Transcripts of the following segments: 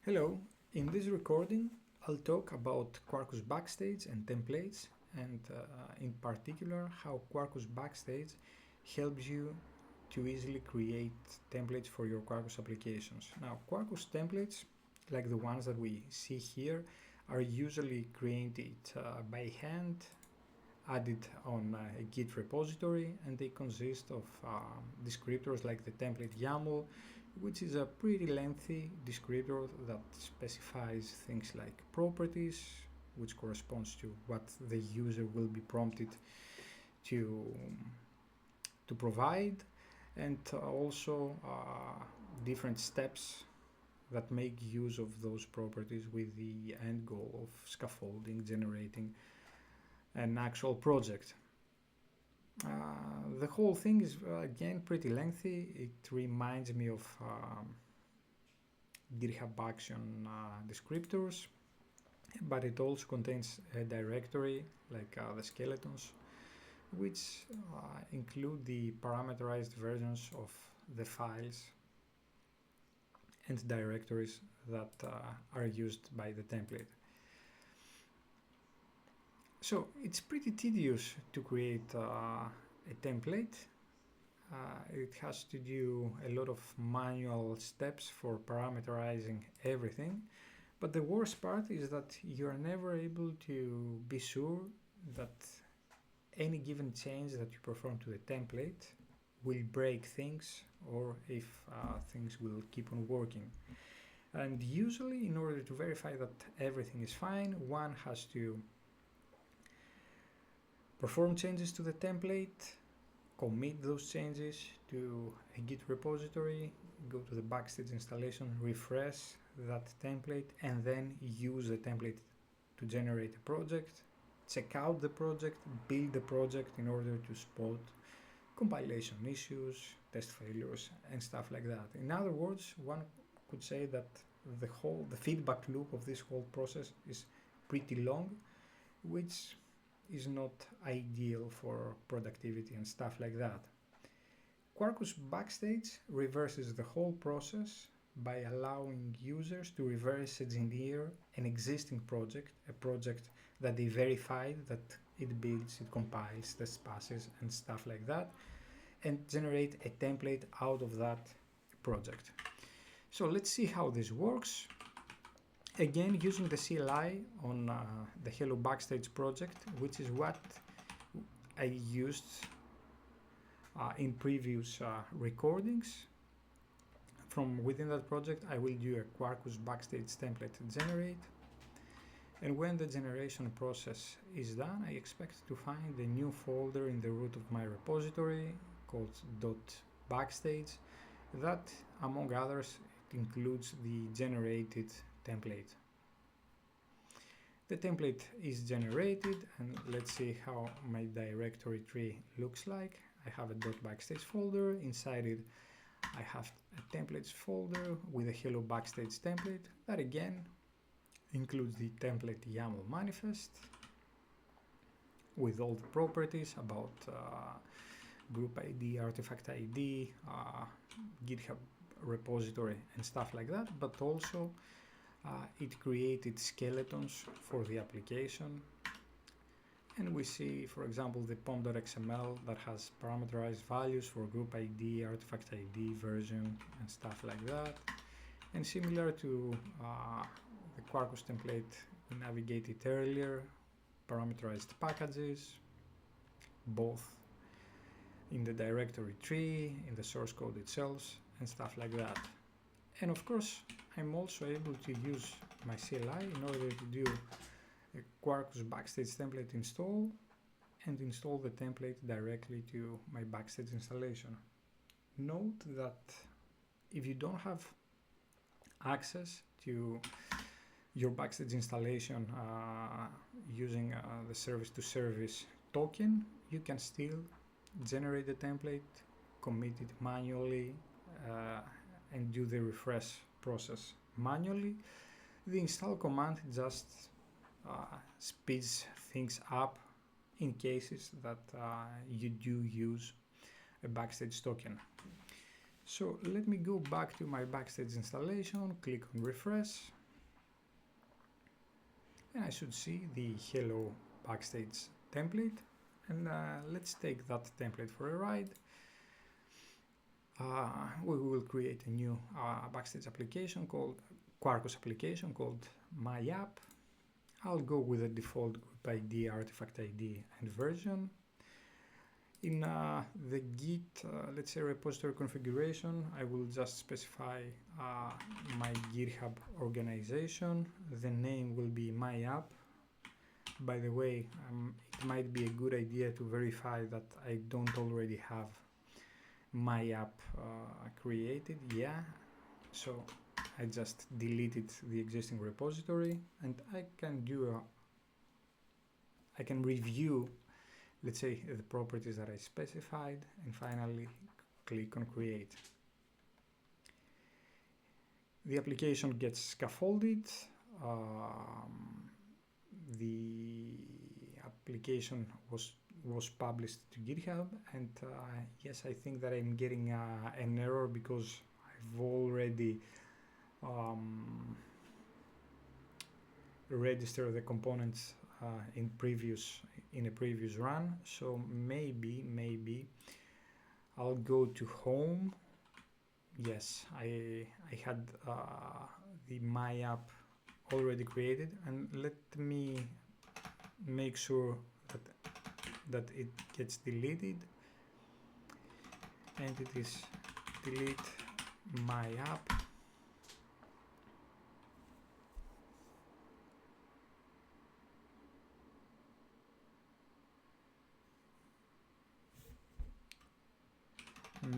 Hello, in this recording I'll talk about Quarkus Backstage and templates and in particular how Quarkus Backstage helps you to easily create templates for your Quarkus applications. Now Quarkus templates, like the ones that we see here, are usually created by hand, added on a Git repository, and they consist of descriptors like the template YAML, which is a pretty lengthy descriptor that specifies things like properties, which corresponds to what the user will be prompted to provide, and also different steps that make use of those properties with the end goal of scaffolding, generating an actual project. The whole thing is again pretty lengthy. It reminds me of GitHub Action descriptors, but it also contains a directory like the skeletons, which include the parameterized versions of the files and directories that are used by the template. So it's pretty tedious to create a template. It has to do a lot of manual steps for parameterizing everything, but the worst part is that you're never able to be sure that any given change that you perform to the template will break things or if things will keep on working. And usually, in order to verify that everything is fine, one has to perform changes to the template, commit those changes to a Git repository, go to the Backstage installation, refresh that template, and then use the template to generate a project, check out the project, build the project in order to spot compilation issues, test failures, and stuff like that. In other words, one could say that the feedback loop of this whole process is pretty long, which is not ideal for productivity and stuff like that. Quarkus Backstage reverses the whole process by allowing users to reverse engineer an existing project, a project that they verified that it builds, it compiles, test passes, and stuff like that, and generate a template out of that project. So let's see how this works. Again, using the CLI on the Hello Backstage project, which is what I used in previous recordings. From within that project, I will do a Quarkus Backstage template generate. And when the generation process is done, I expect to find a new folder in the root of my repository called .backstage that, among others, it includes the generated template. The template is generated, and let's see how my directory tree looks like. I have a .backstage folder. Inside it, I have a templates folder with a Hello Backstage template that again includes the template YAML manifest with all the properties about group ID, artifact ID, GitHub repository, and stuff like that, but also it created skeletons for the application, and we see, for example, the pom.xml that has parameterized values for group ID, artifact ID, version, and stuff like that. And similar to the Quarkus template we navigated earlier, parameterized packages, both in the directory tree, in the source code itself, and stuff like that. And of course, I'm also able to use my CLI in order to do a Quarkus Backstage template install and install the template directly to my Backstage installation. Note that if you don't have access to your Backstage installation using the service-to-service token, you can still generate the template, commit it manually, and do the refresh process manually. The install command just speeds things up in cases that you do use a Backstage token. So let me go back to my Backstage installation, click on refresh, and I should see the hello backstage template, and let's take that template for a ride. We will create a new backstage application called Quarkus application called my app. I'll go with the default group ID, artifact ID, and version. In the Git, let's say repository configuration, I will just specify my GitHub organization. The name will be my app. By the way, it might be a good idea to verify that I don't already have my app created. Yeah, so I just deleted the existing repository, and I can review, let's say, the properties that I specified, and finally click on create. The application gets scaffolded. The application was published to GitHub, and yes, I think that I'm getting an error because I've already registered the components in a previous run. So maybe I'll go to home. Yes, I had the my app already created, and let me make sure that it gets deleted. Entities delete my app.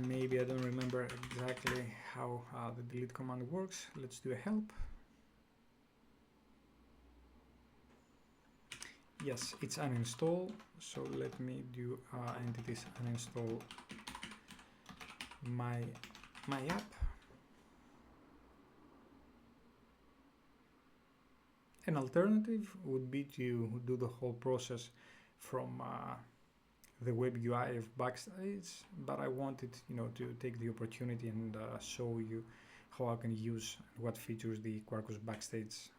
Maybe I don't remember exactly how the delete command works. Let's do a help. Yes, it's uninstall, so let me do entities uninstall my app. An alternative would be to do the whole process from the web UI of Backstage, but I wanted, to take the opportunity and show you how I can use what features the Quarkus Backstage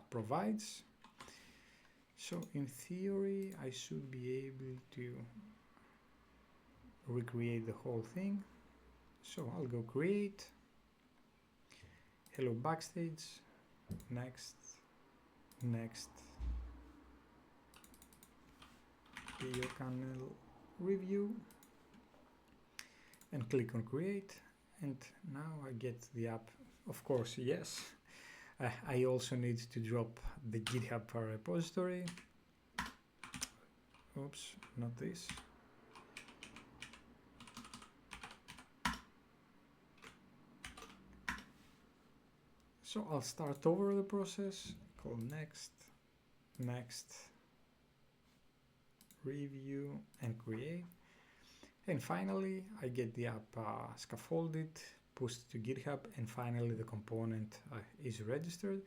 provides. So in theory, I should be able to recreate the whole thing. So I'll go create, hello Backstage, next, video channel review, and click on create, and now I get the app. Of course, yes, I also need to drop the GitHub repository. Oops, not this. So I'll start over the process, call next, review, and create. And finally, I get the app scaffolded, pushed to GitHub, and finally the component is registered.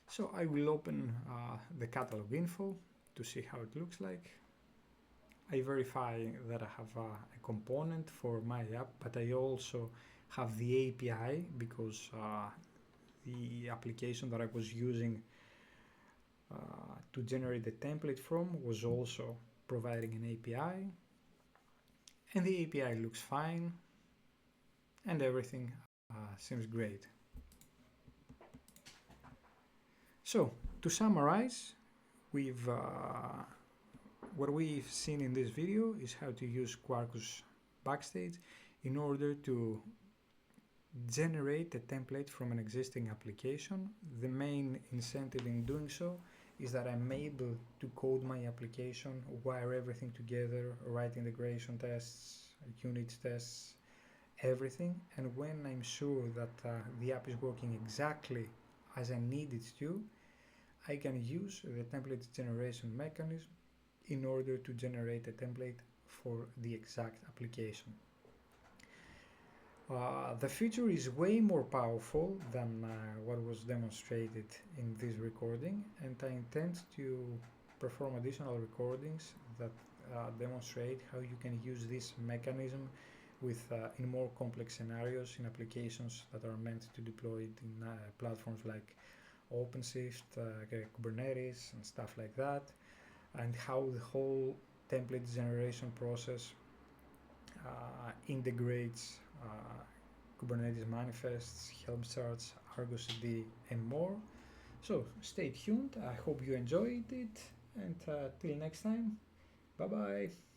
So I will open the catalog info to see how it looks like. I verify that I have a component for my app, but I also have the API because the application that I was using to generate the template from was also providing an API, and the API looks fine, and everything seems great. So to summarize, what we've seen in this video is how to use Quarkus Backstage in order to generate a template from an existing application. The main incentive in doing so is that I'm able to code my application, wire everything together, write integration tests, unit tests, everything, and when I'm sure that the app is working exactly as I need it to, I can use the template generation mechanism in order to generate a template for the exact application. The feature is way more powerful than what was demonstrated in this recording, and I intend to perform additional recordings that demonstrate how you can use this mechanism in more complex scenarios in applications that are meant to deploy it in platforms like OpenShift, Kubernetes, and stuff like that, and how the whole template generation process integrates Kubernetes manifests, Helm charts, Argo CD, and more. So stay tuned. I hope you enjoyed it, and till next time, bye bye.